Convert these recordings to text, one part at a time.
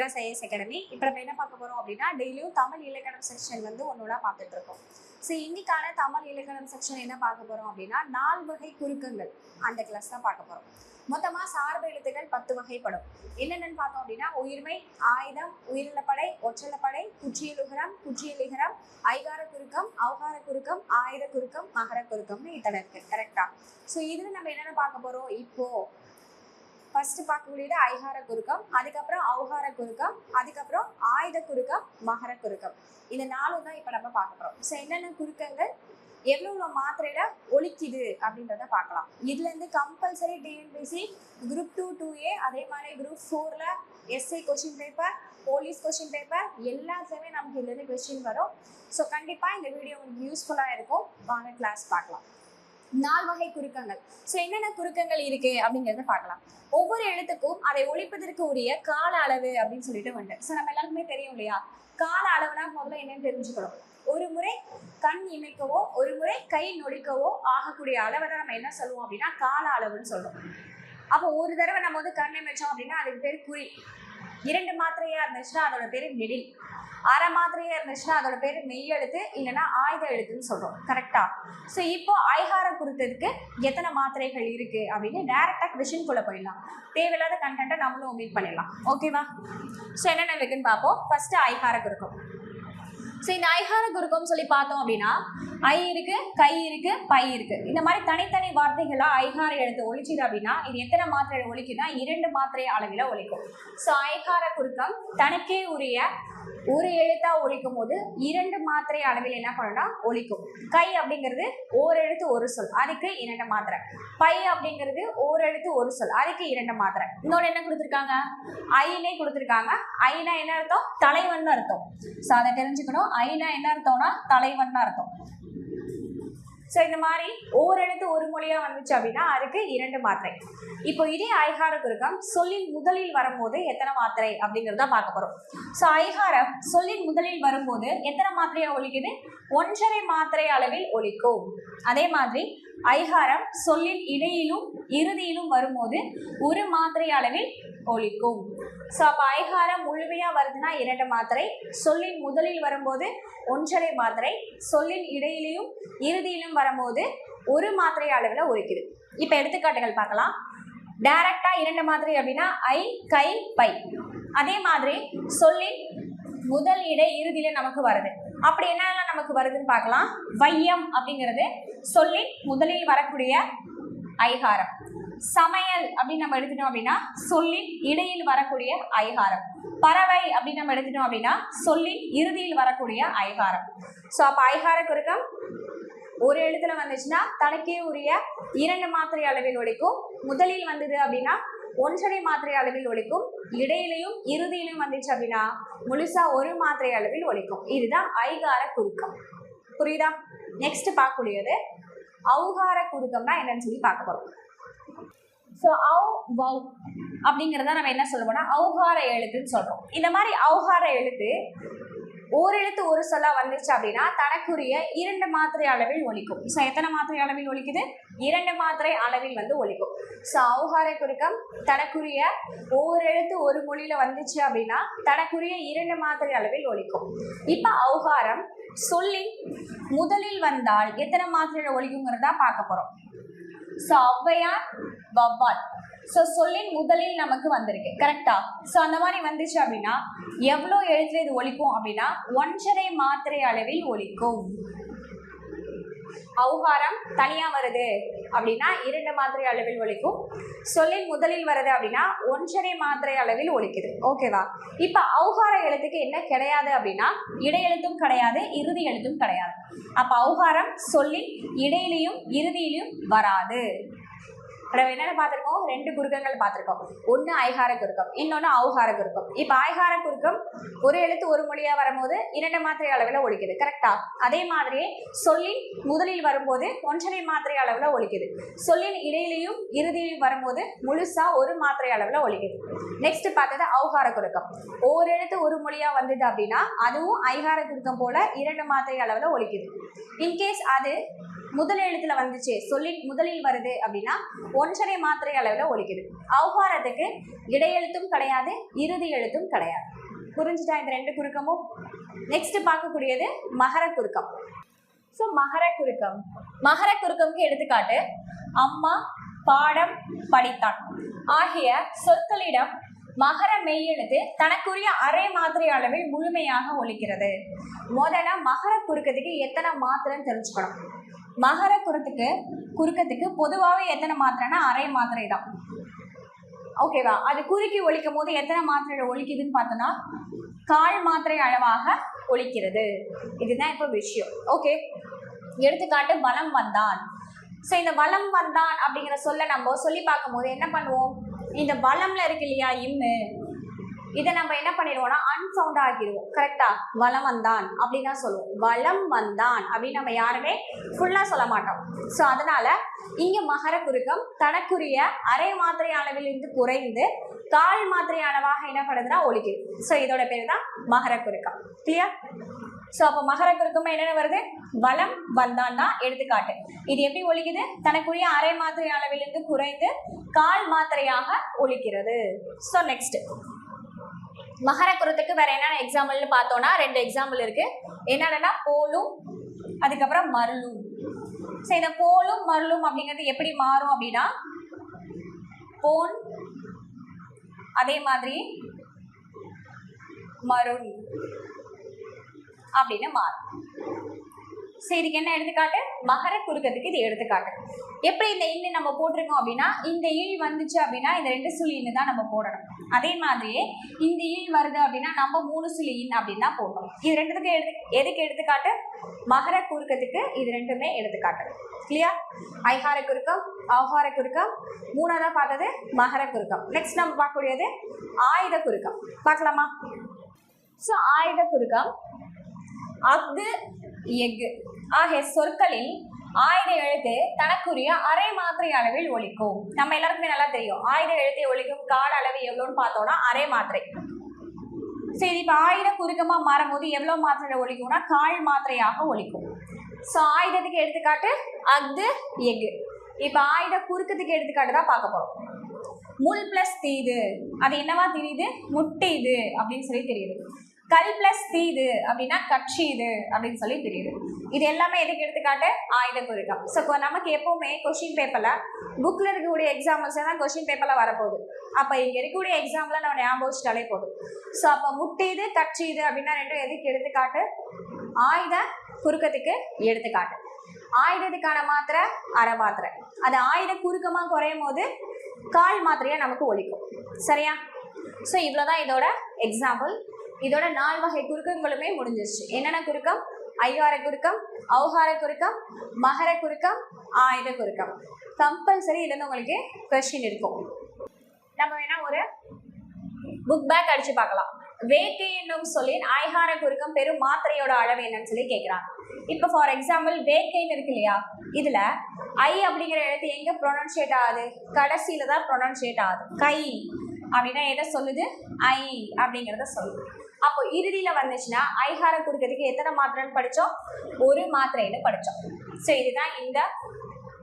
Class IAS academy. இப்போ நம்ம என்ன பார்க்க போறோம் அப்படின்னா டெய்லியும் தமிழ் இலக்கணம் செக்ஷன் வந்து ஒன்னொன்னா பார்த்துட்டு இருக்கோம். ஸோ இன்னைக்கான தமிழ் இலக்கணம் செக்ஷன் என்ன பார்க்க போறோம் அப்படின்னா 4 வகை குறுக்கங்கள் அந்த கிளாஸ் தான் பார்க்க போறோம். மொத்தமா சார்பு எழுத்துக்கள் 10 வகைப்படும். என்னென்னு பார்த்தோம் அப்படின்னா உயிர்மை, ஆயுதம், உயிரிழப்படை, ஒற்றலப்படை, குற்றியலுகரம், குற்றியலிகரம், ஐகார குறுக்கம், அவகார குறுக்கம், ஆயுத குறுக்கம், மகர குறுக்கம்னு இத்தனை இருக்கு. கரெக்டா? ஸோ இதுல நம்ம என்னென்ன பார்க்க போறோம்? இப்போ ஃபர்ஸ்ட் பார்க்கக்கூடியது ஐகார குறுக்கம், அதுக்கப்புறம் அவகார குறுக்கம், அதுக்கப்புறம் ஆயுத குறுக்கம், மகர குறுக்கம். இந்த 4 தான் இப்போ நம்ம பார்க்க போறோம். ஸோ என்னென்ன குறுக்கங்கள் எவ்வளோ மாத்திரையில ஒலிக்குது அப்படின்றத பார்க்கலாம். இதுல இருந்து கம்பல்சரி டிஎன்பிசி குரூப் 2 2A, அதே மாதிரி குரூப் 4ல SI question paper, police question paper எல்லாத்துலேயுமே நமக்கு இதுல இருந்து கொஸ்டின் வரும். ஸோ கண்டிப்பா இந்த வீடியோ உங்களுக்கு யூஸ்ஃபுல்லா இருக்கும். வாங்க கிளாஸ் பார்க்கலாம். 4 வகை குறுக்கங்கள். ஸோ என்னென்ன குறுக்கங்கள் இருக்கு அப்படிங்கிறத பார்க்கலாம். ஒவ்வொரு எழுத்துக்கும் அதை ஒழிப்பதற்கு உரிய கால அளவு அப்படின்னு சொல்லிட்டு உண்டு. ஸோ நம்ம எல்லாருக்குமே தெரியும் இல்லையா? கால அளவுனா முதல்ல என்னன்னு தெரிஞ்சுக்கணும். ஒரு முறை கண் இமைக்கவோ ஒரு முறை கை நொடிக்கவோ ஆகக்கூடிய அளவை தான் நம்ம என்ன சொல்லுவோம் அப்படின்னா கால அளவுன்னு சொல்லுவோம். அப்போ ஒரு தடவை நம்ம வந்து கண் இமைச்சோம் அப்படின்னா அதுக்கு பேர் குறி. 2 மாத்திரையா இருந்துச்சுன்னா அதோட பேரு நெடில். அரை மாத்திரையா இருந்துச்சுன்னா அதோட பேரு மெய் எழுத்து இல்லைன்னா ஆயுத எழுத்துன்னு சொல்றோம். கரெக்டா? ஸோ இப்போ ஐகார குறுக்கத்துக்கு எத்தனை மாத்திரைகள் இருக்கு அப்படின்னு டைரக்டா கொஸ்டின்குள்ள போயிடலாம். தேவையில்லாத கண்டென்ட்டை நம்மளும் ஒமிட் பண்ணிடலாம். ஓகேவா? ஸோ என்னென்ன இருக்குன்னு பார்ப்போம். ஃபர்ஸ்ட் ஐகார குறுக்கம். ஸோ இந்த ஐகார குறுக்கம் சொல்லி பார்த்தோம் அப்படின்னா ஐ இருக்கு, கை இருக்கு, பை இருக்கு. இந்த மாதிரி தனித்தனி வார்த்தைகளா ஐகார எழுத்து ஒழிச்சுது அப்படின்னா இது எத்தனை மாத்திரையில ஒழிக்குதுன்னா 2 மாத்திரை அளவில் ஒழிக்கும். ஸோ ஐகார குறுக்கம் தனக்கே உரிய ஒரு எழுத்தா ஒழிக்கும் போது 2 மாத்திரை அளவில் என்ன பண்ணணும்னா ஒழிக்கும். கை அப்படிங்கிறது ஓர் எழுத்து ஒரு சொல், அதுக்கு 2 மாத்திரை. பை அப்படிங்கிறது ஓர் எழுத்து ஒரு சொல், அதுக்கு 2 மாத்திரை. இன்னொன்று என்ன கொடுத்துருக்காங்க? ஐனே கொடுத்துருக்காங்க. ஐனா என்ன அர்த்தம்? தலைவன் அர்த்தம். ஸோ அதை தெரிஞ்சுக்கணும். ஐனா என்ன அர்த்தம்னா தலைவன் அர்த்தம். ஸோ இந்த மாதிரி ஒவ்வொரு எழுத்து ஒரு மொழியா வந்துச்சு அப்படின்னா அதுக்கு 2 மாத்திரை. இப்போ இதே ஐகார குறுக்கம் சொல்லின் முதலில் வரும்போது எத்தனை மாத்திரை அப்படிங்கிறத பார்க்க போறோம். ஸோ ஐகாரம் சொல்லின் முதலில் வரும்போது எத்தனை மாத்திரையா ஒலிக்குது? 1.5 மாத்திரை அளவில் ஒலிக்கும். அதே மாதிரி ஐகாரம் சொல்லின் இடையிலும் இறுதியிலும் வரும்போது 1 மாத்திரை அளவில் ஒலிக்கும். ஸோ அப்போ ஐகாரம் முழுமையா வருதுன்னா 2 மாத்திரை, சொல்லின் முதலில் வரும்போது 1.5 மாத்திரை, சொல்லின் இடையிலையும் இறுதியிலும் வரும்போது 1 மாத்திரை அளவில் ஒலிக்குது. இப்போ எடுத்துக்காட்டுகள் பார்க்கலாம். டைரக்டா 2 மாத்திரை அப்படின்னா ஐ, கை, பை. அதே மாதிரி சொல்லின் முதல் இடை இறுதியில நமக்கு வருது. அப்படி என்னெல்லாம் நமக்கு வருதுன்னு பார்க்கலாம். வையம் அப்படிங்கிறது சொல்லின் முதலில் வரக்கூடிய ஐகாரம். சமையல் அப்படின்னு நம்ம எடுத்துட்டோம் அப்படின்னா சொல்லின் இடையில் வரக்கூடிய ஐகாரம். பறவை அப்படின்னு நம்ம எடுத்துட்டோம் அப்படின்னா சொல்லின் இறுதியில் வரக்கூடிய ஐகாரம். ஸோ அப்போ ஐகார குறுக்கம் ஒரு எழுத்துல வந்துச்சுன்னா தனக்கே உரிய 2 மாத்திரை அளவில் ஒலிக்கும். முதலில் வந்தது அப்படின்னா 1.5 மாத்திரை அளவில் ஒலிக்கும். இடையிலையும் இறுதியிலும் வந்துச்சு அப்படின்னா முழுசா 1 மாத்திரை அளவில் ஒலிக்கும். இதுதான் ஐகார குறுக்கம். புரியுதா? நெக்ஸ்ட் பார்க்கக்கூடியது அவகார குறுக்கம்னா என்னன்னு சொல்லி பார்க்க போறோம். ஸோ வவ் அப்படிங்கிறத நம்ம என்ன சொல்லுவோம்னா அவகார எழுத்துன்னு சொல்றோம். இந்த மாதிரி அவகார எழுத்து ஒரு எழுத்து ஒரு சொல்லா வந்துச்சு அப்படின்னா தனக்குரிய 2 மாத்திரை அளவில் ஒலிக்கும். ஸோ எத்தனை மாத்திரை அளவில் ஒலிக்குது? 2 மாத்திரை அளவில் வந்து ஒலிக்கும். ஸோ அவகார குறுக்கம் தனக்குரிய ஒவ்வொரு எழுத்து ஒரு மொழியில வந்துச்சு அப்படின்னா தனக்குரிய 2 மாத்திரை அளவில் ஒலிக்கும். இப்போ அவகாரம் சொல்லின் முதலில் வந்தால் எத்தனை மாத்திரையில ஒலிக்குங்கிறதா பார்க்க போறோம். ஸோ ஔவையார், வௌவால். ஸோ சொல்லின் முதலில் நமக்கு வந்திருக்கு. கரெக்டா? ஸோ அந்த மாதிரி வந்துச்சு அப்படின்னா எவ்வளோ எழுத்துல இது ஒலிக்கும் அப்படின்னா 1.5 மாத்திரை அளவில் ஒலிக்கும். அவகாரம் தனியா வருது அப்படின்னா 2 மாத்திரை அளவில் ஒலிக்கும். சொல்லின் முதலில் வருது அப்படின்னா 1.5 மாத்திரை அளவில் ஒலிக்குது. ஓகேவா? இப்ப அவகார எழுத்துக்கு என்ன கிடையாது அப்படின்னா இடை எழுத்தும் கிடையாது, இறுதி எழுத்தும் கிடையாது. அப்ப அவகாரம் சொல்லின் இடையிலையும் இறுதியிலும் வராது. என்னென்ன பார்த்திருக்கோம்? 2 குறுக்கங்கள் பார்த்திருக்கோம். ஒன்னு ஐகார குறுக்கம், இன்னொன்னு அவகார குறுக்கம். இப்ப ஐகார குறுக்கம் ஒரு எழுத்து ஒரு மொழியா வரும்போது 2 மாத்திரை அளவுல ஒலிக்குது. கரெக்டா? அதே மாதிரியே சொல்லின் முதலில் வரும்போது 1.5 மாத்திரை அளவுல ஒலிக்குது. சொல்லின் இடையிலையும் இறுதியிலும் வரும்போது முழுசா 1 மாத்திரை அளவுல ஒலிக்குது. நெக்ஸ்ட் பார்த்தது அவகார குறுக்கம். ஒரு எழுத்து ஒரு மொழியா வந்தது அப்படின்னா அதுவும் ஐகார குறுக்கம் போல 2 மாத்திரை அளவுல ஒலிக்குது. இன்கேஸ் அது முதல் எழுத்துல வந்துச்சு, சொல்லின் முதலில் வருது அப்படின்னா 1.5 மாத்திரை அளவுல ஒலிக்குது. ஔகாரத்துக்கு இடையெழுத்தும் கிடையாது, இறுதி எழுத்தும் கிடையாது. புரிஞ்சுட்டா இந்த ரெண்டு குறுக்கமும்? நெக்ஸ்ட் பார்க்கக்கூடியது மகர குறுக்கம். ஸோ மகர குறுக்கம், மகர குறுக்கம்க்கு எடுத்துக்காட்டு அம்மா, பாடம், படித்தான் ஆகிய சொற்களிடம் மகர மெய்யெழுத்து தனக்குரிய அரை மாத்திரை அளவில் முழுமையாக ஒலிக்கிறது. முதல்ல மகர குறுக்கத்துக்கு எத்தனை மாத்திரைன்னு தெரிஞ்சுக்கணும். மகர குறுக்கத்துக்கு பொதுவாகவே எத்தனை மாத்திரைன்னா அரை மாத்திரை தான். ஓகேவா? அது குறுக்கி ஒலிக்கும் போது எத்தனை மாத்திரை ஒலிக்குதுன்னு பார்த்தோம்னா 1/4 மாத்திரை அளவாக ஒலிக்கிறது. இதுதான் இப்போ விஷயம். ஓகே, எடுத்துக்காட்டு வலம் வந்தான். ஸோ இந்த வலம் வந்தான் அப்படிங்கிற சொல்ல நம்ம சொல்லி பார்க்கும்போது என்ன பண்ணுவோம், இந்த வலம்ல இருக்கு இல்லையா இம்மு, இதை நம்ம என்ன பண்ணிடுவோம்னா அன்சவுண்ட் ஆக்கிடுவோம். கரெக்டா? வலம் வந்தான் அப்படின்னு தான் சொல்லுவோம். வலம் வந்தான் அப்படின்னு நம்ம யாருமே ஃபுல்லா சொல்ல மாட்டோம். ஸோ அதனால இங்க மகர குறுக்கம் தனக்குரிய அரை மாத்திரை அளவிலிருந்து குறைந்து 1/4 மாத்திரை அளவாக என்ன பண்ணுதுன்னா ஒலிக்குது. ஸோ இதோட பேர் தான் மகர குறுக்கம். கிளியர்? ஸோ அப்போ மகர குறுக்கம் என்னென்ன வருது? வலம் வந்தான் தான் எடுத்துக்காட்டு. இது எப்படி ஒலிக்குது? தனக்குரிய அரை மாத்திரை அளவிலிருந்து குறைந்து 1/4 மாத்திரையாக ஒலிக்கிறது. ஸோ நெக்ஸ்ட் மகர குறுத்துக்கு வேற என்னென்ன எக்ஸாம்பிள்னு பார்த்தோம்னா 2 எக்ஸாம்பிள் இருக்கு. என்னென்னா போலும், அதுக்கப்புறம் மருளும். ஸோ இந்த போலும் மருளும் அப்படிங்கிறது எப்படி மாறும் அப்படின்னா போன், அதே மாதிரி மருள் அப்படின்னு மாறும். சரி, இதுக்கு என்ன எடுத்துக்காட்டு? மகர குறுக்கத்துக்கு இது எடுத்துக்காட்டு. எப்படி இந்த இன்னு நம்ம போட்டிருக்கோம் அப்படின்னா இந்த ஈழ் வந்துச்சு அப்படின்னா இந்த 2 சுழி இன்னு தான் நம்ம போடணும். அதே மாதிரியே இந்த ஈழ் வருது அப்படின்னா நம்ம 3 சுழி இன் அப்படின்னு தான் போடணும். இது ரெண்டுத்துக்கு எதுக்கு எடுத்துக்காட்டு? மகர குறுக்கத்துக்கு இது ரெண்டுமே எடுத்துக்காட்டு. கிளியர்? ஐகார குறுக்கம், ஔகார குறுக்கம், மூணாவதா பார்த்தது மகர குறுக்கம். நெக்ஸ்ட் நம்ம பார்க்கக்கூடியது ஆயுத குறுக்கம். பார்க்கலாமா? ஸோ ஆயுத குறுக்கம் அஃது, எஃகு ஆகிய சொற்களில் ஆயுத எழுத்து தனக்குரிய அரை மாத்திரை அளவில் ஒலிக்கும். நம்ம எல்லாருக்குமே நல்லா தெரியும் ஆயுத எழுத்தை ஒலிக்கும் கால அளவு எவ்வளோன்னு பார்த்தோம்னா அரை மாத்திரை. சரி, இப்போ ஆயுத குறுக்கமா மாறும்போது எவ்வளோ மாத்திரை ஒலிக்கும்னா 1/4 மாத்திரையாக ஒலிக்கும். ஸோ ஆயுதத்துக்கு எடுத்துக்காட்டு அஃது, எஃகு. இப்போ ஆயுத குறுக்கத்துக்கு எடுத்துக்காட்டு தான் பார்க்க போறோம். முள் பிளஸ் தீது, அது என்னவா தெரியுது? முட்டிது அப்படின்னு சொல்லி தெரியுது. கல் பிளஸ் தீது அப்படின்னா கட்சிது அப்படின்னு சொல்லி தெரியுது. இது எல்லாமே எதுக்கு எடுத்துக்காட்டு? ஆயுத குறுக்கம். ஸோ நமக்கு எப்பவுமே கொஸ்டின் பேப்பர்ல புக்ல இருக்கக்கூடிய எக்ஸாம்பிள்ஸ் தான் கொஸ்டின் பேப்பர்ல வரப்போகுது. அப்போ இங்க இருக்கக்கூடிய எக்ஸாம்பிள நம்ம ஞாபகம் வச்சுட்டாலே போதும். ஸோ அப்போ முட்டிது, கட்சிது அப்படின்னா ரெண்டும் எதுக்கு எடுத்துக்காட்டு? ஆயுத குறுக்கத்துக்கு எடுத்துக்காட்டு. ஆயுதத்துக்கான மாத்திரை அரை மாத்திரை. அது ஆயுத குறுக்கமா குறையும் போது 1/4 மாத்திரையா நமக்கு ஒலிக்கும். சரியா? ஸோ இவ்வளோதான் இதோட எக்ஸாம்பிள். இதோட 4 வகை குறுக்கங்களுமே முடிஞ்சிருச்சு. என்னென்ன குறுக்கம்? ஐகார குறுக்கம், ஔகார குறுக்கம், மகர குறுக்கம், ஆயுத குறுக்கம். கம்பல்சரி இதுல இருந்து உங்களுக்கு கொஸ்டின் இருக்கும். நம்ம வேணா ஒரு புக் பேக் அடிச்சு பார்க்கலாம். வேக்கை என்னும் சொல்லின் ஐகார குறுக்கம் பெரும் மாத்திரையோட அளவு என்னன்னு சொல்லி கேட்குறாங்க. இப்போ ஃபார் எக்ஸாம்பிள் வேக்கைன்னு இருக்கு இல்லையா, இதுல ஐ அப்படிங்கிற எழுத்து எங்க ப்ரொனன்சியேட் ஆகுது? கடைசியில தான் ப்ரொனன்சியேட் ஆகுது. கை அப்படின்னா எதை சொல்லுது? ஐ அப்படிங்கிறத சொல்லுது. அப்போ இறுதியில வந்துச்சுன்னா ஐகார குறுக்கத்துக்கு எத்தனை மாத்திரைன்னு படித்தோம்? 1 மாத்திரைன்னு படித்தோம். ஸோ இதுதான் இந்த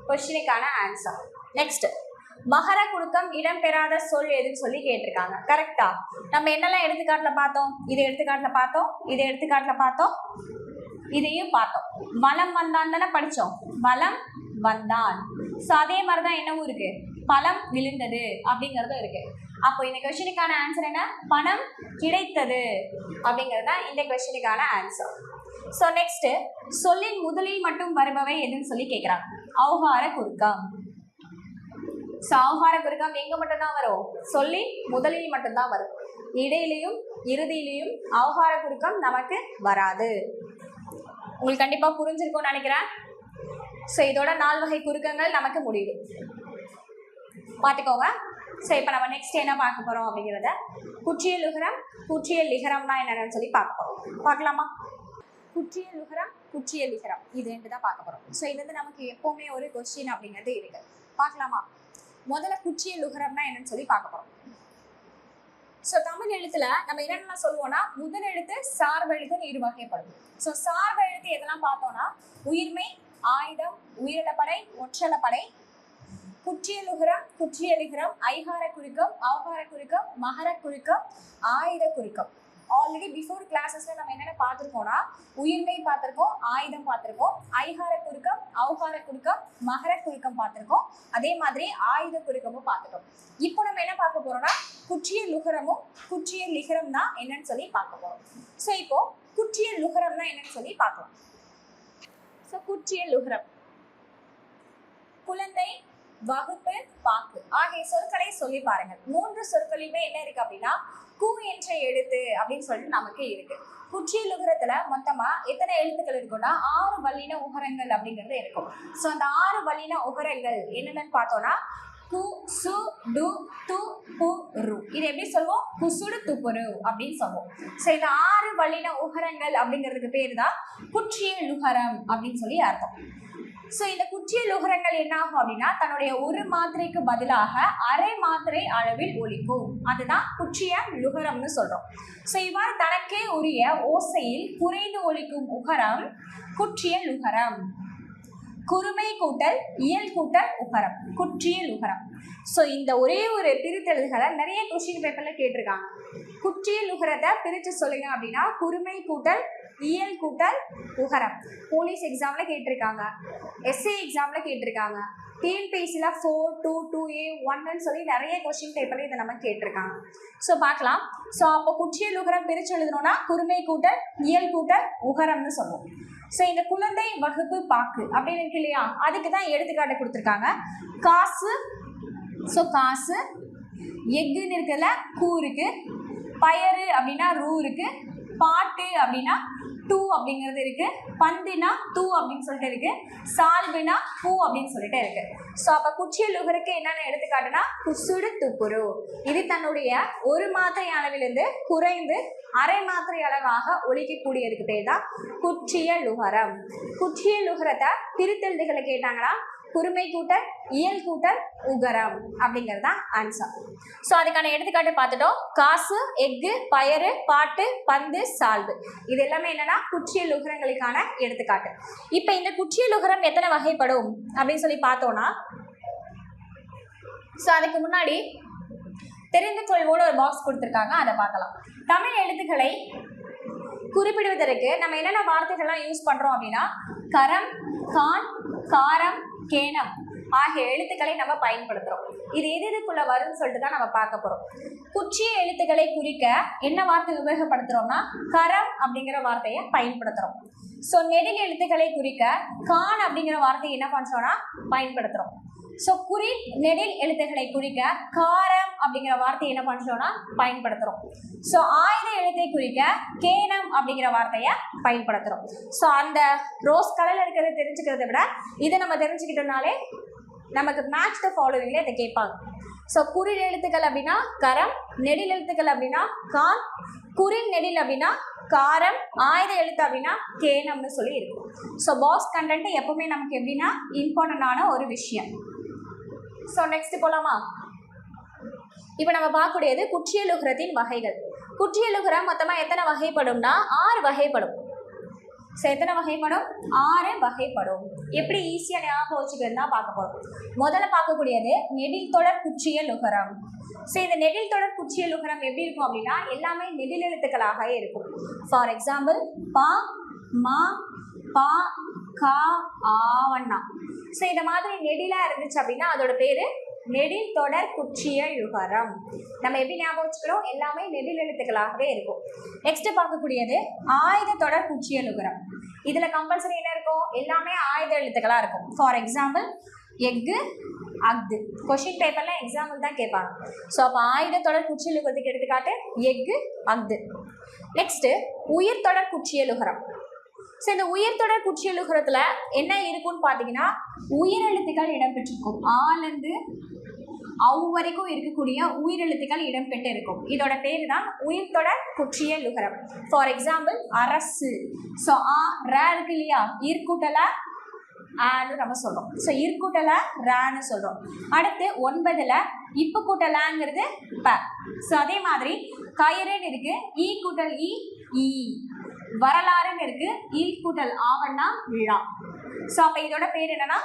கொஸ்டினுக்கான ஆன்சர். நெக்ஸ்ட் மகர குறுக்கம் இடம்பெறாத சொல் எதுன்னு சொல்லி கேட்டிருக்காங்க. கரெக்டா? நம்ம என்னெல்லாம் எடுத்துக்காட்டுல பார்த்தோம்? இதை எடுத்துக்காட்டுல பார்த்தோம், இதை எடுத்துக்காட்டுல பார்த்தோம், இதையும் பார்த்தோம். வலம் வந்தான் தானே படித்தோம். வலம் வந்தான். ஸோ அதே மாதிரி தான் என்னவும் இருக்கு, பழம் விழுந்தது அப்படிங்கிறதும் இருக்கு. அப்போ இந்த கொஸ்டினுக்கான ஆன்சர் என்ன? பணம் கிடைத்தது அப்படிங்கிறது தான் இந்த கொஸ்டினுக்கான ஆன்சர். ஸோ நெக்ஸ்ட் சொல்லின் முதலில் மட்டும் வருபவை எதுன்னு சொல்லி கேட்குறாங்க. ஔகார குறுக்கம். ஸோ ஔகார குறுக்கம் எங்க மட்டும்தான் வரும்? சொல்லின் முதலில் மட்டும்தான் வரும். இடையிலையும் இறுதியிலையும் ஔகார குறுக்கம் நமக்கு வராது. உங்களுக்கு கண்டிப்பா புரிஞ்சிருக்கும்னு நினைக்கிறேன். ஸோ இதோட 4 வகை குறுக்கங்கள் நமக்கு முடியுது. பார்த்துக்கோங்க. ஸோ இப்போ நம்ம நெக்ஸ்ட் என்ன பார்க்க போறோம் அப்படிங்கிறத குற்றியல் லுகரம், குற்றியல் லிகரம்னா என்னன்னு சொல்லி பார்க்க போறோம். பார்க்கலாமா? குற்றியல் லுகரம், குற்றியல் லிகரம் இது 2 தான் பார்க்க போறோம். ஸோ இது வந்து நமக்கு எப்பவுமே ஒரு கொஸ்டின் அப்படிங்கிறது இருக்கு. பார்க்கலாமா? முதல்ல குற்றியல் லுகரம்னா என்னன்னு சொல்லி பார்க்க போறோம். ஸோ தமிழ் எழுத்துல நம்ம என்னென்னலாம் சொல்லுவோம்னா முதல் எழுத்து சார்பு எழுத்துன்னு 2 வகைப்படும். ஸோ சார்பு எழுத்து எதெல்லாம் பார்த்தோம்னா உயிர்மை, ஆயுதம், உயிரிழப்படை, ஒற்றளப்படை. குற்றியலுகரம், குற்றியலிகரம், ஐகார குறுக்கம், அவகார குறுக்கம், மகர குறுக்கம், ஆயுத குறுக்கம். ஆல்ரெடி பிஃபோர் கிளாஸஸ்ல நம்ம என்னென்ன பார்த்துருக்கோம்னா உயிர்மை பார்த்துருக்கோம், ஆயுதம் பார்த்துருக்கோம், ஐகார குறுக்கம், அவகார குறுக்கம், மகர குறுக்கம் பார்த்துருக்கோம். அதே மாதிரி ஆயுத குறுக்கமும் பார்த்துட்டோம். இப்போ நம்ம என்ன பார்க்க போறோம்னா குற்றிய லுகரமும் குற்றிய லிகரம் தான் என்னன்னு சொல்லி பார்க்க போறோம். ஸோ இப்போ குற்றிய லுகரம்னா என்னன்னு சொல்லி பார்க்கலாம். ஸோ குற்றிய லுகரம் குழந்தை, வகுப்பு, பாக்கு ஆகிய சொற்களை சொல்லி பாருங்கள். 3 சொற்களிலுமே என்ன இருக்கு அப்படின்னா கு என்ற எழுத்து அப்படின்னு சொல்லிட்டு நமக்கு இருக்கு. குற்றிய லுகரத்துல மொத்தமா எத்தனை எழுத்துக்கள் இருக்கும்னா 6 வல்லின உகரங்கள் அப்படிங்கிறது இருக்கும். ஸோ அந்த 6 வல்லின உகரங்கள் என்னென்னு பார்த்தோம்னா கு, சு, டு, து, பு, ரு. இது எப்படி சொல்லுவோம்? குசுடு துப்புரு அப்படின்னு சொல்லுவோம். ஸோ இந்த 6 வல்லின உகரங்கள் அப்படிங்கிறதுக்கு பேரு தான் குற்றிய லுகரம் அப்படின்னு சொல்லி அர்த்தம். ஸோ இந்த குற்றிய லுகரங்கள் என்ன ஆகும் அப்படின்னா தன்னுடைய ஒரு மாத்திரைக்கு பதிலாக அரை மாத்திரை அளவில் ஒலிக்கும். அதுதான் குற்றிய லுகரம்னு சொல்றோம். ஸோ இவ்வாறு தனக்கே உரிய ஓசையில் குறைந்து ஒலிக்கும் உகரம் குற்றிய லுகரம். குறுமை கூட்டல் இயல் கூட்டல் உகரம் குற்றிய லுகரம். ஸோ இந்த ஒரே ஒரு பிரித்தெழுதுகளை நிறைய கொஸ்டின் பேப்பர்ல கேட்டிருக்காங்க. குற்றிய லுகரத்தை பிரித்து சொல்லுங்க அப்படின்னா குறுமை கூட்டல் இயல் கூட்டல் உகரம். போலீஸ் எக்ஸாம்ல கேட்டிருக்காங்க, எஸ்ஏ எக்ஸாம்ல கேட்டிருக்காங்க, டிஎன்பிஎஸ்சில 4, 2, 2A, 1ன்னு சொல்லி நிறைய கொஸ்டின் பேப்பர்ல இதை நம்ம கேட்டிருக்காங்க. ஸோ பார்க்கலாம். ஸோ அப்போ குற்றிய லுகரம் பிரிச்சு எழுதணும்னா குறுமை கூட்டல் இயல் கூட்டல் உகரம்னு சொல்லுவோம். ஸோ இந்த குழந்தை, வகுப்பு, பாக்கு அப்படின்னு இருக்கு இல்லையா, அதுக்கு தான் எடுத்துக்காட்டு கொடுத்துருக்காங்க. காசு, ஸோ காசு, எக்குன்னு இருக்குல்ல கூ இருக்கு, பயறு அப்படின்னா ரூ இருக்கு, பாட்டு அப்படின்னா டூ அப்படிங்கிறது இருக்கு, பந்துனா தூ அப்படின்னு சொல்லிட்டு இருக்கு, சால்புனா பூ அப்படின்னு சொல்லிட்டு இருக்கு. ஸோ அப்போ குற்றிய லுகருக்கு என்னென்ன எடுத்துக்காட்டுனா குசுடு துப்புரு. இது தன்னுடைய ஒரு மாத்திரை அளவிலிருந்து குறைந்து அரை மாத்திரை அளவாக ஒலிக்கக்கூடியதுக்கு பேர் தான் குற்றிய லுகரம். குற்றிய லுகரத்தை பிரித்தெழுதுகளை கேட்டாங்கன்னா குறுமை கூட்டல் இயல் கூட்டல் உகரம் அப்படிங்கிறது தான் ஆன்சர். ஸோ அதுக்கான எடுத்துக்காட்டு பார்த்துட்டோம். காசு, எக்கு, பயறு, பாட்டு, பந்து, சால்பு. இது எல்லாமே என்னன்னா குற்றிய லுகரங்களுக்கான எடுத்துக்காட்டு. இப்போ இந்த குற்றிய லுகரம் எத்தனை வகைப்படும் அப்படின்னு சொல்லி பார்த்தோம்னா ஸோ அதுக்கு முன்னாடி தெரிந்து கொள்வோட ஒரு பாக்ஸ் கொடுத்துருக்காங்க, அதை பார்க்கலாம். தமிழ் எழுத்துக்களை குறிப்பிடுவதற்கு நம்ம என்னென்ன வார்த்தைகள்லாம் யூஸ் பண்றோம் அப்படின்னா கரம், கான், காரம், கேனம் ஆகிய எழுத்துக்களை நம்ம பயன்படுத்துறோம். இது எதுக்குள்ள வரும்னு சொல்லிட்டு தான் நம்ம பார்க்க போறோம். குற்றிய எழுத்துக்களை குறிக்க என்ன வார்த்தை உபயோகப்படுத்துறோம்னா கரம் அப்படிங்கிற வார்த்தையை பயன்படுத்துறோம். ஸோ நெடில் எழுத்துக்களை குறிக்க கான் அப்படிங்கிற வார்த்தையை என்ன பண்றோம்னா பயன்படுத்துறோம். ஸோ குறி நெடில் எழுத்துக்களை குறிக்க காரம் அப்படிங்கிற வார்த்தையை என்ன பண்றோம்னா பயன்படுத்துறோம். ஸோ ஆயுத எழுத்தை குறிக்க கேனம் அப்படிங்கிற வார்த்தையை பயன்படுத்துறோம். ஸோ அந்த ரோஸ் கலர்ல இருக்கிறத தெரிஞ்சுக்கிறத விட இதை நம்ம தெரிஞ்சுக்கிட்டோம்னாலே நமக்கு மேட்ச் த ஃபாலோவிங்ல இதை கேட்பாங்க. ஸோ குறில் எழுத்துக்கள் அப்படின்னா கரம், நெடில் எழுத்துக்கள் அப்படின்னா கான், குறில் நெடில் அப்படின்னா காரம், ஆயுத எழுத்து அப்படின்னா கேனம்னு சொல்லி இருக்கும். ஸோ பாக்ஸ் கண்டென்ட் எப்பவுமே நமக்கு எப்படின்னா இம்பார்ட்டன்டான ஒரு விஷயம். ஸோ நெக்ஸ்ட் போலாமா? இப்போ நம்ம பார்க்கக்கூடியது குற்றிய லுகரத்தின் வகைகள். குற்றிய லுகரம் மொத்தமாக எத்தனை வகைப்படும்னா 6 வகைப்படும். ஸோ எத்தனை வகைப்படும்? 6 வகைப்படும். எப்படி ஈஸியாக ஞாபகம் வச்சுக்கிறது தான் பார்க்க போகிறோம். முதல்ல பார்க்கக்கூடியது நெடில் தொடர் குற்றிய லுகரம். ஸோ இந்த நெடில் தொடர் குற்றிய லுகரம் எப்படி இருக்கும் அப்படின்னா எல்லாமே நெடில் எழுத்துக்களாக இருக்கும். ஃபார் எக்ஸாம்பிள் பா, மா, பா, கா, ஆவண்ணா. ஸோ இந்த மாதிரி நெடிலாக இருந்துச்சு அப்படின்னா அதோட பேர் நெடில் தொடர் குற்றிய லுகரம். நம்ம எப்படி ஞாபகம் வச்சுக்கிறோம்? எல்லாமே நெடில் எழுத்துக்களாகவே இருக்கும். நெக்ஸ்ட் பார்க்கக்கூடியது ஆயுத தொடர் குற்றிய லுகரம். இதுல கம்பல்சரி என்ன இருக்கும்? எல்லாமே ஆயுத எழுத்துக்களா இருக்கும். ஃபார் எக்ஸாம்பிள் எக்கு, அக்து. கொஸ்டின் பேப்பர்ல எக்ஸாம்பிள் தான் கேட்பாங்க. ஸோ அப்போ ஆயுத தொடர் குற்றிய லுகரத்துக்கு எடுத்துக்காட்டு எக்கு, அக்து. நெக்ஸ்ட் உயிர் தொடர் குற்றிய லுகரம். ஸோ இந்த உயிர் தொடர் குற்றிய லுகரத்துல என்ன இருக்குன்னு பார்த்தீங்கன்னா உயிரெழுத்துக்கள் இடம்பெற்றிருக்கும். ஆலேருந்து அவு வரைக்கும் இருக்கக்கூடிய உயிரெழுத்துக்கள் இடம்பெற்று இருக்கும். இதோட பேரு தான் உயிர் தொடர் குற்றிய லுகரம். ஃபார் எக்ஸாம்பிள் அரசு. ஸோ ரா இருக்கு இல்லையா, ஈர்க்கூட்டல ஆன்னு நம்ம சொல்றோம். ஸோ ஈர்க்கூட்டல ரான்னு சொல்றோம். அடுத்து 9ல இப்பு கூட்டலாங்கிறது ப. ஸோ அதே மாதிரி கயிறுன்னு இருக்கு, ஈ கூட்டல் ஈ ஈ. வரலாறுன்னு இருக்கு, ஈ கூட்டல் ஆவண்ணா விழா. ஸோ அப்போ இதோட பேர் என்னன்னா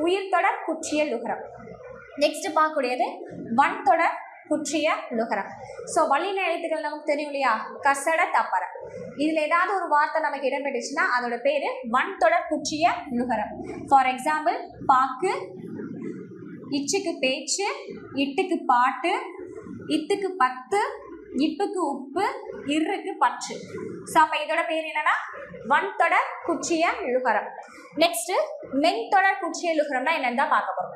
உயிர்த்தொடர் குற்றிய லுகரம். நெக்ஸ்ட் பார்க்கக்கூடியது வன்தொடர் குற்றிய லுகரம். ஸோ வல்லின எழுத்துக்கள் நமக்கு தெரியும் இல்லையா, கசட தப்பற. இதில் ஏதாவது ஒரு வார்த்தை நமக்கு இடம்பெற்றுச்சுன்னா அதோட பேர் வன்தொடர் குற்றிய லுகரம். ஃபார் எக்ஸாம்பிள் பாக்கு, இச்சுக்கு பேச்சு, இட்டுக்கு பாட்டு, இத்துக்கு பத்து, இப்புக்கு உப்பு, இருக்கு பற்று. ஸோ அப்போ இதோட பேர் என்னன்னா வன்தொடர் குற்றிய லுகரம். நெக்ஸ்ட் மென்தொடர் குற்றிய லுகரம்னா என்னன்னு தான் பார்க்க போறோம்.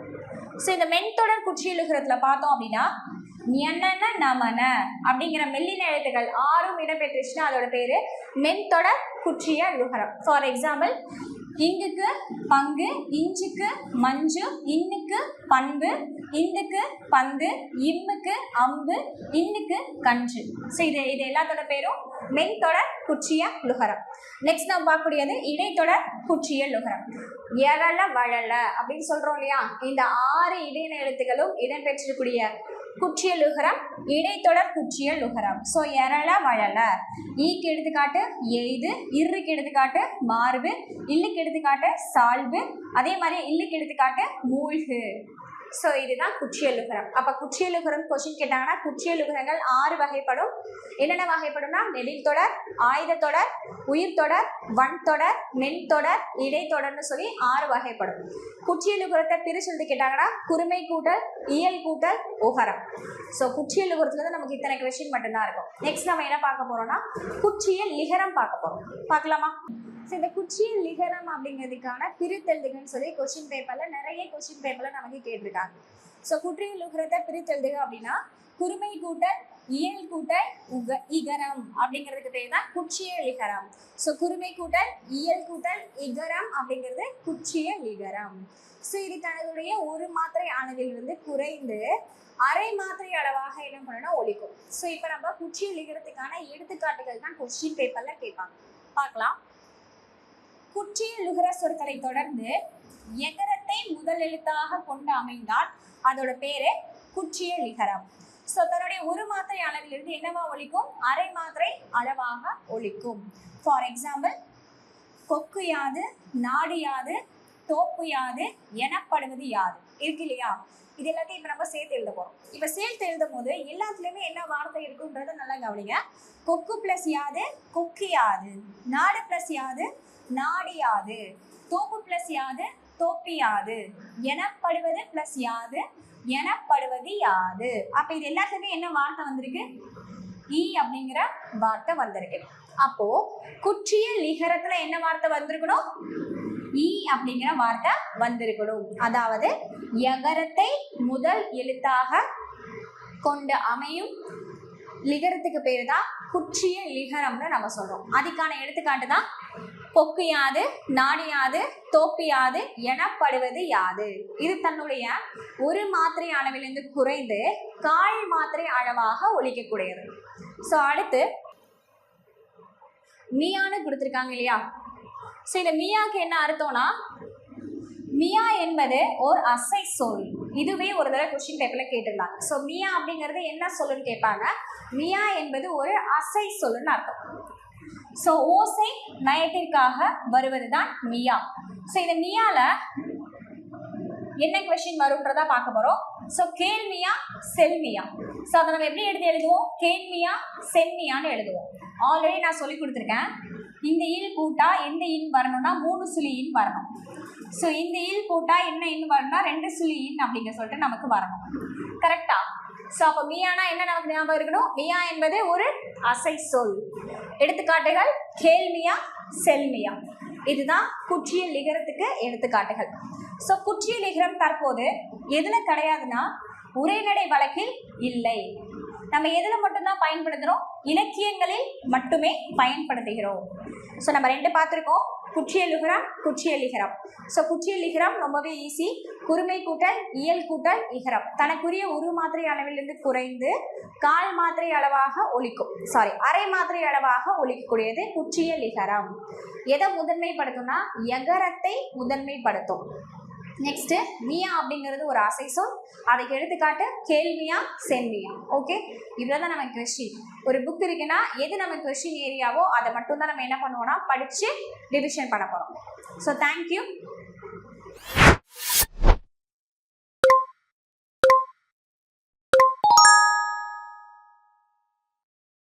ஸோ இந்த மென்தொடர் குற்றிய லுகரத்துல பார்த்தோம் அப்படின்னா ஞனன நமன அப்படிங்கிற மெல்லின எழுத்துக்கள் 6 இடம்பெற்றுச்சுன்னா அதோட பேரு மென்தொடர் குற்றிய லுகரம். ஃபார் எக்ஸாம்பிள் இங்குக்கு பங்கு, இஞ்சுக்கு மஞ்சு, இன்னுக்கு பண்பு, இந்துக்கு பந்து, இம்முக்கு அம்பு, இன்னுக்கு கன்று. ஸோ இது எல்லாத்தோட பேரும் மென்தொடர் குற்றிய லுகரம். நெக்ஸ்ட் நம்ம பார்க்கக்கூடியது இடைத்தொடர் குற்றிய லுகரம். எழல வழல அப்படின்னு சொல்றோம் இல்லையா, இந்த 6 இடையின எழுத்துக்களும் இடம்பெற்றிருக்கூடிய குற்றிய லுகரம் இடைத்தொடர் குற்றிய லுகரம். ஸோ எழல வழல. ஈக்கு எடுத்துக்காட்டு எய்து, இருக்கு எடுத்துக்காட்டு மார்பு, இல்லுக்கு எடுத்துக்காட்டு சால்பு, அதே மாதிரி இல்லுக்கு எடுத்துக்காட்டு மூழ்கு. ஸோ இதுதான் குற்றிய லுகரம். அப்போ குற்றிய லுகரம் கொஸ்டின் கேட்டாங்கன்னா குற்றிய லுகரங்கள் 6 வகைப்படும். என்னென்ன வகைப்படும்னா நெடில்தொடர், ஆயுதத்தொடர், உயிர்த்தொடர், வன்தொடர், மென்தொடர், இடைத்தொடர்னு சொல்லி 6 வகைப்படும். குற்றிய லுகரத்தை பிரிச்சு கேட்டாங்கன்னா குறுமை கூட்டல், இயல் கூட்டல், உகரம். ஸோ குற்றிய லுகரத்துல இருந்து நமக்கு இத்தனை கொஸ்டின் மட்டும்தான் இருக்கும். நெக்ஸ்ட் நம்ம என்ன பார்க்க போறோம்னா குற்றிய லிகரம் பார்க்க போறோம். பார்க்கலாமா? ஸோ இந்த குற்றிய லிகரம் அப்படிங்கிறதுக்கான பிரித்தெழுதுகன்னு சொல்லி கொஸ்டின் பேப்பரில் நிறைய கொஸ்டின் பேப்பரில் நமக்கு கேட்டிருக்காங்க. ஸோ குற்றிய லுகரத்தை பிரித்தெழுதுக அப்படின்னா குறுமை கூட்டல், இயல் கூட்டல், இகரம் அப்படிங்கிறதுக்கு பேர் தான் குற்றிய லிகரம். ஸோ குறுமை கூட்டல், இயல் கூட்டல், இகரம் அப்படிங்கிறது குற்றிய லிகரம். ஸோ இது தனதுடைய ஒரு மாத்திரை அளவிலிருந்து குறைந்து அரை மாத்திரை அளவாக என்ன பண்ணணும் ஒழிக்கும். ஸோ இப்போ நம்ம குற்றிய லிகரத்துக்கான எடுத்துக்காட்டுகள் தான் கொஸ்டின் பேப்பரில் கேட்பாங்க. பார்க்கலாம். குற்றிய லுகர சொற்களை தொடர்ந்து எகரத்தை முதல் எழுத்தாக கொண்டு அமைந்தால் அதோட பேரு குற்றிய லிகரம். ஸோ தன்னுடைய ஒரு மாத்திரை அளவிலிருந்து என்னவா ஒழிக்கும், அரை மாத்திரை அளவாக ஒழிக்கும். ஃபார் எக்ஸாம்பிள் கொக்கு யாது, நாடு யாது, தோப்பு யாது, எனப்படுவது யாது இருக்கு இல்லையா, இது எல்லாத்தையும் இப்போ நம்ம சேர்த்து எழுத போறோம். இப்போ சேர்த்து எழுதும் போது எல்லாத்துலயுமே என்ன வார்த்தை இருக்குன்றத நல்லா கவனிங்க. கொக்கு பிளஸ் யாது கொக்கு யாது, நாடு பிளஸ் யாது நாடு யாது, தோப்பு பிளஸ் யாது தோப்பி யாது, எனப்படுவது பிளஸ் யாது எனப்படுவது யாது. அப்ப இது எல்லாத்துக்குமே என்ன வார்த்தை வந்திருக்கு, ஈ அப்படிங்கிற வார்த்தை வந்திருக்கு. அப்போ குற்றிய லிகரத்துல என்ன வார்த்தை வந்திருக்கணும், ஈ அப்படிங்கிற வார்த்தை வந்திருக்கணும். அதாவது யகரத்தை முதல் எழுத்தாக கொண்டு அமையும் லிகரத்துக்கு பேரு தான் குற்றிய லிகரம்னு நம்ம சொல்றோம். அதுக்கான எடுத்துக்காட்டு தான் கொக்கு யாது, நாடு யாது, தோப்பி யாது, எனப்படுவது யாது. இது தன்னுடைய ஒரு மாத்திரை அளவிலிருந்து குறைந்து கால் மாத்திரை அளவாக ஒழிக்கக்கூடியது. ஸோ அடுத்து மியான்னு கொடுத்துருக்காங்க இல்லையா. ஸோ இந்த மியாக்கு என்ன அர்த்தம்னா மியா என்பது ஒரு அசை சொல். இதுவே ஒரு தடவை கொஸ்டின் பேப்பர்ல கேட்டிருந்தாங்க. ஸோ மியா அப்படிங்கிறது என்ன சொல்லுன்னு கேட்பாங்க. மியா என்பது ஒரு அசை சொல்லுன்னு அர்த்தம். ஸோ ஓசை நயத்திற்காக வருவதுதான் மியா. ஸோ இந்த மியால என்ன கொஸ்டின் வரும்ன்றதா பார்க்க போறோம். ஸோ கேள்மியா செல்மியா. ஸோ அதை நம்ம எப்படி எழுதுவோம், கேள்மியா செல்மியான்னு எழுதுவோம். ஆல்ரெடி நான் சொல்லி கொடுத்துருக்கேன். இந்த இல் கூட்டா எந்த இன் வரணும்னா 3 சுழி இன் வரணும். ஸோ இந்த இல் கூட்டா என்ன இன் வரணும்னா 2 சுழி இன் அப்படிங்க சொல்லிட்டு நமக்கு வரணும். கரெக்டா? ஸோ அப்போ மியானா என்ன நமக்கு ஞாபகம் இருக்கணும், மியா என்பது ஒரு அசை சொல். எடுத்துக்காட்டுகள் கேள்மியா செல்மியா. இதுதான் குற்றிய லிகரத்துக்கு எடுத்துக்காட்டுகள். ஸோ குற்றிய லிகரம் தற்போது எதுல கிடையாதுன்னா உரைநடை வழக்கில் இல்லை. நம்ம எதுல மட்டும்தான் பயன்படுத்துறோம், இலக்கியங்களில் மட்டுமே பயன்படுத்துகிறோம். ஸோ நம்ம 2 பார்த்துருக்கோம், குற்றிய லிகரம், குற்றிய லிகரம். ஸோ குற்றிய லிகரம் ரொம்பவே ஈஸி. குறுமை கூட்டல், இயல் கூட்டல், இகரம் தனக்குரிய ஒரு மாத்திரை அளவிலிருந்து குறைந்து கால் மாத்திரை அளவாக ஒழிக்கும், அரை மாத்திரை அளவாக ஒழிக்கக்கூடியது குற்றிய லிகரம். எதை முதன்மைப்படுத்தும்னா எகரத்தை முதன்மைப்படுத்தும். நெக்ஸ்ட் மியா அப்படிங்கிறது ஒரு அசை சொல். அதுக்கு எடுத்துக்காட்டு கேள்வியா செம்மியா. ஓகே, இவ்வளோதான் நம்ம கொஸ்டின். ஒரு புக் இருக்குன்னா எது நம்ம கொஸ்டின் ஏரியாவோ அதை மட்டும் தான் நம்ம என்ன பண்ணுவோம்னா படித்து டிவிஷன் பண்ண போகிறோம். So thank you.